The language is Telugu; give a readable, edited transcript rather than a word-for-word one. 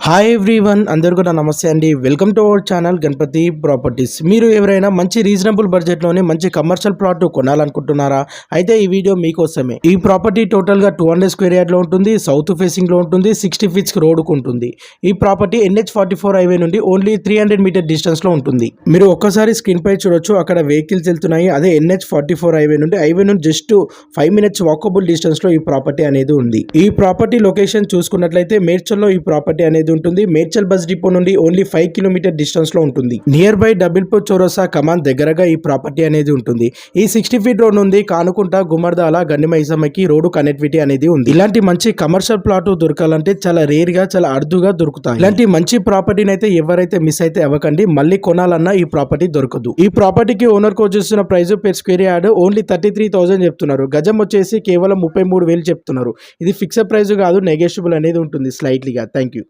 హాయ్ ఎవ్రీవన్, అందరూ కూడా నమస్తే అండి. Welcome to our channel Ganapathi properties. మీరు ఎవరైనా మంచి రీజనబుల్ బడ్జెట్లోనే మంచి కమర్షియల్ ప్లాట్ కొనాలనుకుంటున్నారా? అయితే ఈ వీడియో మీకోసమే. ఈ ప్రాపర్టీ టోటల్గా 200 స్క్వేర్ యార్డ్లో ఉంటుంది, సౌత్ ఫేసింగ్లో ఉంటుంది, 60 ఫీట్స్ రోడ్కు ఉంటుంది. ఈ ప్రాపర్టీ NH44 హైవే నుండి ఓన్లీ 300 మీటర్ డిస్టెన్స్లో ఉంటుంది. మీరు ఒక్కసారి స్క్రీన్ పై చూడొచ్చు, అక్కడ వెహికల్స్ వెళ్తున్నాయి. అదే NH44 హైవే నుండి జస్ట్ 5 మినిట్స్ వాకబుల్ డిస్టెన్స్లో ఈ ప్రాపర్టీ అనేది ఉంది. ఈ ప్రాపర్టీ లొకేషన్ చూసుకున్నట్లయితే మేడ్చల్లో ఈ ప్రాపర్టీ అనేది ఉంటుంది. మేడ్చల్ బస్ డిపో నుండి ఓన్లీ 5 కిలోమీటర్ డిస్టెన్స్ లో ఉంటుంది. నియర్ బై డబిల్పూర్ చౌరసా కమాన్ దగ్గరగా ఈ ప్రాపర్టీ అనేది ఉంటుంది. ఈ 60 ఫీట్ రోడ్ నుండి కానుకుంటా గుమ్మర్దాల గండిమైసమ్మకి రోడ్డు కనెక్టివిటీ అనేది ఉంది. ఇలాంటి మంచి కమర్షియల్ ప్లాట్ దొరకాలంటే చాలా రేర్ గా, చాలా అరుదుగా దొరుకుతాయి. ఇలాంటి మంచి ప్రాపర్టీని అయితే ఎవరైతే మిస్ అయితే అవ్వకండి. మళ్ళీ కొనాలన్నా ఈ ప్రాపర్టీ దొరకదు. ఈ ప్రాపర్టీకి ఓనర్ కు వచ్చేసిన price per square yard only 33,000 చెప్తున్నారు. గజం వచ్చేసి కేవలం 33,000 చెప్తున్నారు. ఇది ఫిక్స్డ్ ప్రైస్ కాదు, నెగోషియబుల్ అనేది ఉంటుంది స్లైట్లీగా. Thank you.